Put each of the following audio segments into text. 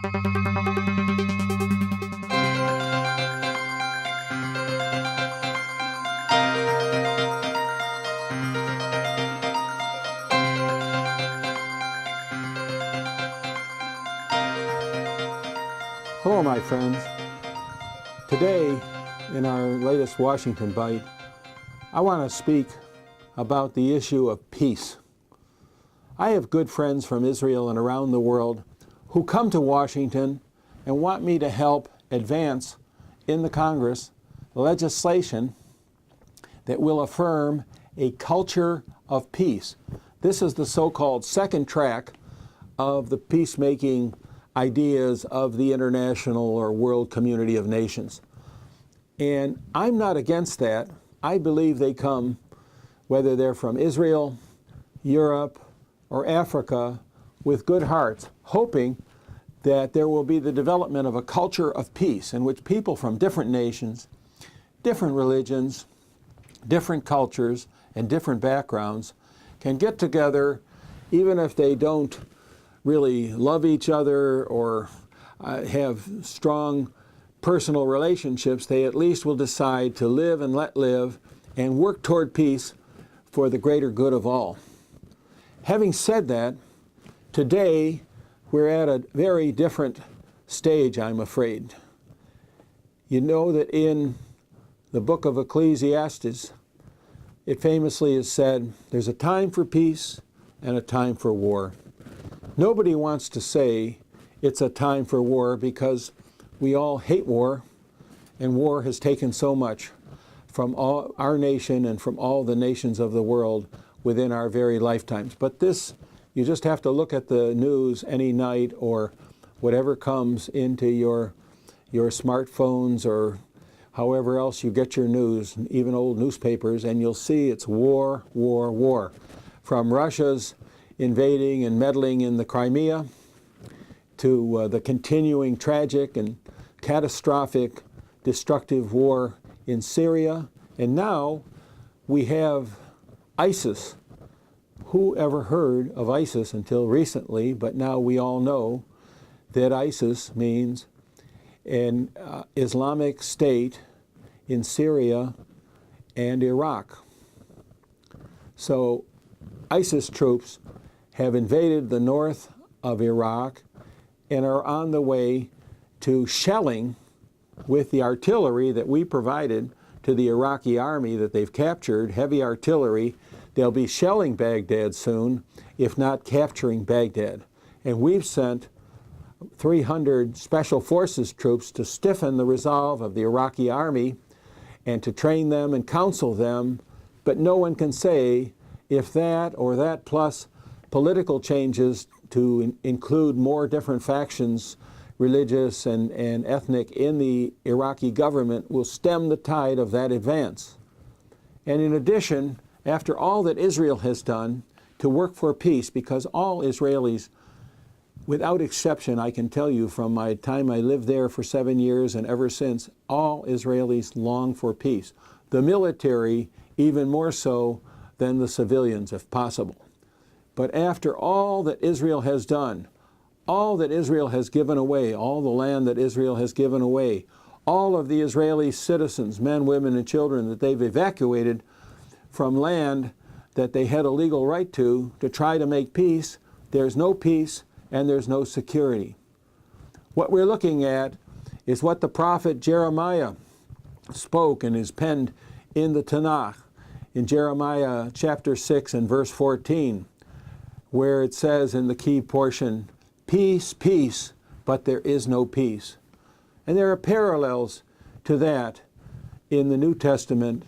Hello, my friends. Today, in our latest Washington Bite, I want to speak about the issue of peace. I have good friends from Israel and around the world who come to Washington and want me to help advance in the Congress legislation that will affirm a culture of peace. This is the so-called second track of the peacemaking ideas of the international or world community of nations. And I'm not against that. I believe they come, whether they're from Israel, Europe, or Africa, with good hearts, hoping that there will be the development of a culture of peace in which people from different nations, different religions, different cultures, and different backgrounds can get together, even if they don't really love each other or have strong personal relationships, they at least will decide to live and let live and work toward peace for the greater good of all. Having said that, today we're at a very different stage, I'm afraid. You know that in the book of Ecclesiastes, it famously is said, there's a time for peace and a time for war. Nobody wants to say it's a time for war because we all hate war, and war has taken so much from all our nation and from all the nations of the world within our very lifetimes. But this, you just have to look at the news any night or whatever comes into your smartphones or however else you get your news, even old newspapers, and you'll see it's war, war, war. From Russia's invading and meddling in the Crimea, to the continuing tragic and catastrophic destructive war in Syria. And now we have ISIS. Who ever heard of ISIS until recently? But now we all know that ISIS means an Islamic State in Syria and Iraq. So ISIS troops have invaded the north of Iraq and are on the way to shelling with the artillery that we provided to the Iraqi army that they've captured, heavy artillery. They'll be shelling Baghdad soon, if not capturing Baghdad. And we've sent 300 special forces troops to stiffen the resolve of the Iraqi army and to train them and counsel them, but no one can say if that or that plus political changes to include more different factions, religious and ethnic, in the Iraqi government will stem the tide of that advance. And in addition, after all that Israel has done to work for peace, because all Israelis, without exception, I can tell you from my time I lived there for 7 years and ever since, all Israelis long for peace. The military even more so than the civilians, if possible. But after all that Israel has done, all that Israel has given away, all the land that Israel has given away, all of the Israeli citizens, men, women, and children that they've evacuated from land that they had a legal right to try to make peace, there's no peace and there's no security. What we're looking at is what the prophet Jeremiah spoke and is penned in the Tanakh, in Jeremiah chapter 6 and verse 14, where it says in the key portion, peace, peace, but there is no peace. And there are parallels to that in the New Testament,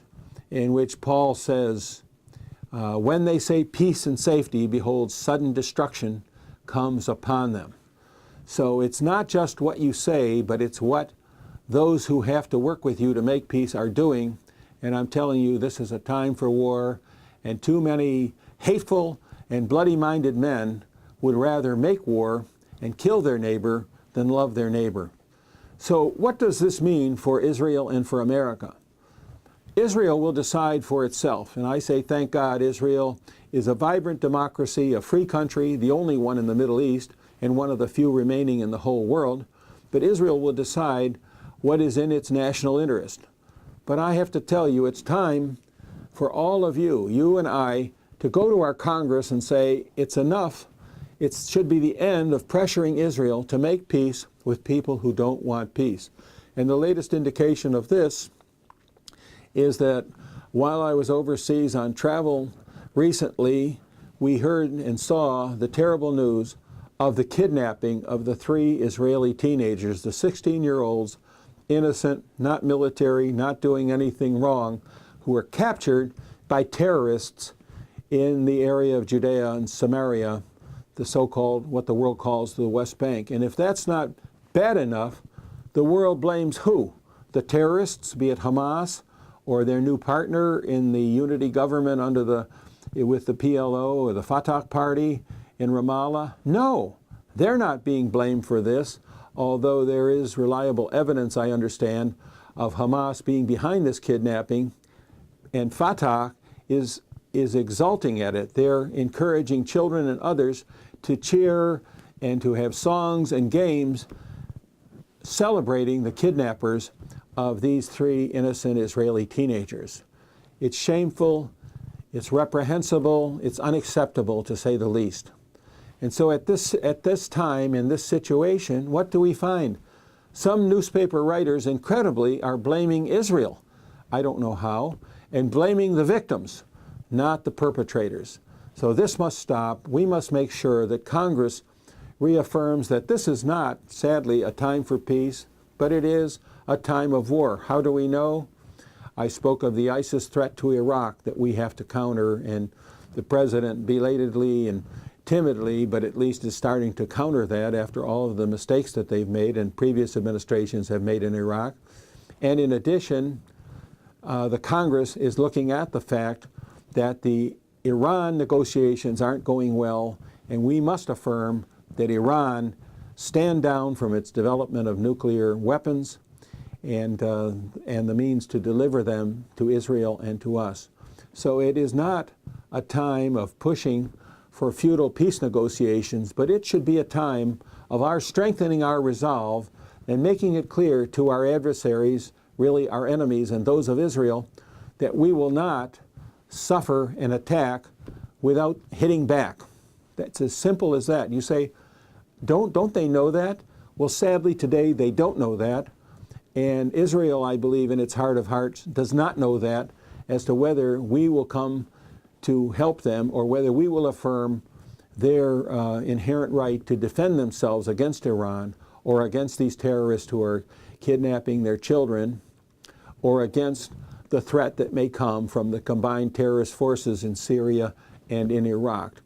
in which Paul says, when they say peace and safety, behold, sudden destruction comes upon them. So it's not just what you say, but it's what those who have to work with you to make peace are doing. And I'm telling you, this is a time for war, and too many hateful and bloody-minded men would rather make war and kill their neighbor than love their neighbor. So what does this mean for Israel and for America? Israel will decide for itself, and I say thank God Israel is a vibrant democracy, a free country, the only one in the Middle East. and one of the few remaining in the whole world, but Israel will decide what is in its national interest. But I have to tell you, it's time for all of you, you and I, to go to our Congress and say, it's enough. It should be the end of pressuring Israel to make peace with people who don't want peace. And the latest indication of this is that while I was overseas on travel recently, we heard and saw the terrible news of the kidnapping of the 3 Israeli teenagers, the 16-year-olds, innocent, not military, not doing anything wrong, who were captured by terrorists in the area of Judea and Samaria, the so-called, what the world calls the West Bank. And if that's not bad enough, the world blames who? The terrorists, be it Hamas, or their new partner in the unity government with the PLO or the Fatah party in Ramallah? No, they're not being blamed for this, although there is reliable evidence, I understand, of Hamas being behind this kidnapping, and Fatah is exulting at it. They're encouraging children and others to cheer and to have songs and games celebrating the kidnappers of these 3 innocent Israeli teenagers. It's shameful, it's reprehensible, it's unacceptable, to say the least. And so at this time, in this situation, what do we find? Some newspaper writers, incredibly, are blaming Israel. I don't know how, and blaming the victims, not the perpetrators. So this must stop. We must make sure that Congress reaffirms that this is not, sadly, a time for peace, but it is a time of war. How do we know? I spoke of the ISIS threat to Iraq that we have to counter, and the president belatedly and timidly, but at least is starting to counter that after all of the mistakes that they've made and previous administrations have made in Iraq. And in addition, the Congress is looking at the fact that the Iran negotiations aren't going well, and we must affirm that Iran stand down from its development of nuclear weapons and the means to deliver them to Israel and to us. So it is not a time of pushing for futile peace negotiations, but it should be a time of our strengthening our resolve and making it clear to our adversaries, really our enemies and those of Israel, that we will not suffer an attack without hitting back. That's as simple as that. You say, don't they know that? Well, sadly today they don't know that. And Israel, I believe, in its heart of hearts, does not know that as to whether we will come to help them or whether we will affirm their inherent right to defend themselves against Iran or against these terrorists who are kidnapping their children or against the threat that may come from the combined terrorist forces in Syria and in Iraq.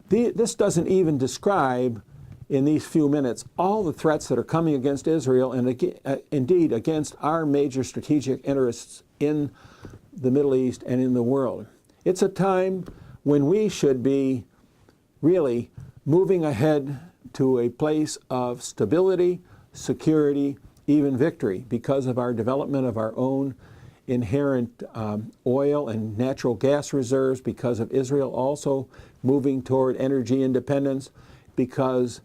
This doesn't even describe, in these few minutes, all the threats that are coming against Israel and indeed against our major strategic interests in the Middle East and in the world. It's a time when we should be really moving ahead to a place of stability, security, even victory because of our development of our own inherent oil and natural gas reserves, because of Israel also moving toward energy independence, because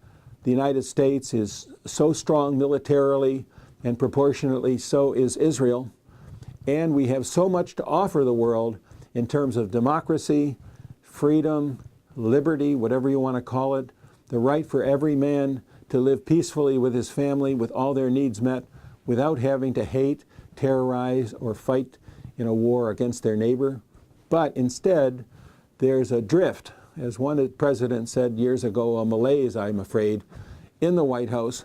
the United States is so strong militarily and proportionately so is Israel, and we have so much to offer the world in terms of democracy, freedom, liberty, whatever you want to call it, the right for every man to live peacefully with his family with all their needs met without having to hate, terrorize, or fight in a war against their neighbor. But instead, there's a drift, as one president said years ago, a malaise, I'm afraid, in the White House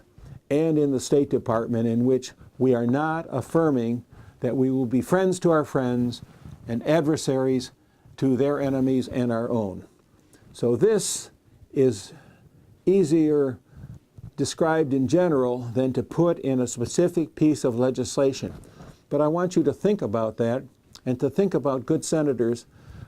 and in the State Department, in which we are not affirming that we will be friends to our friends and adversaries to their enemies and our own. So this is easier described in general than to put in a specific piece of legislation. But I want you to think about that and to think about good senators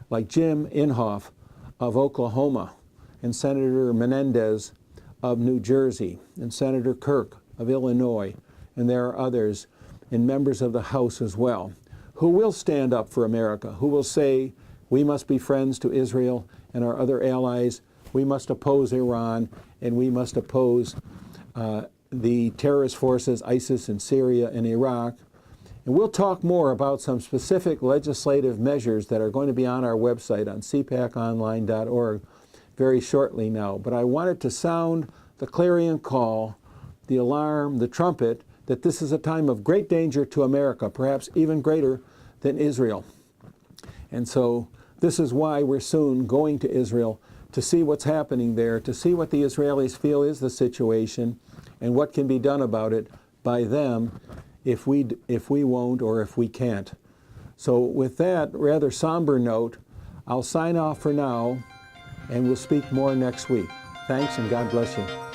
like Jim Inhofe of Oklahoma and Senator Menendez of New Jersey and Senator Kirk of Illinois, and there are others and members of the House as well, who will stand up for America, who will say we must be friends to Israel and our other allies, we must oppose Iran, and we must oppose the terrorist forces, ISIS in Syria and Iraq. And we'll talk more about some specific legislative measures that are going to be on our website on cpaconline.org very shortly now. But I wanted to sound the clarion call, the alarm, the trumpet, that this is a time of great danger to America, perhaps even greater than Israel. And so this is why we're soon going to Israel to see what's happening there, to see what the Israelis feel is the situation and what can be done about it by them if we won't or if we can't. So with that rather somber note, I'll sign off for now, and we'll speak more next week. Thanks, and God bless you.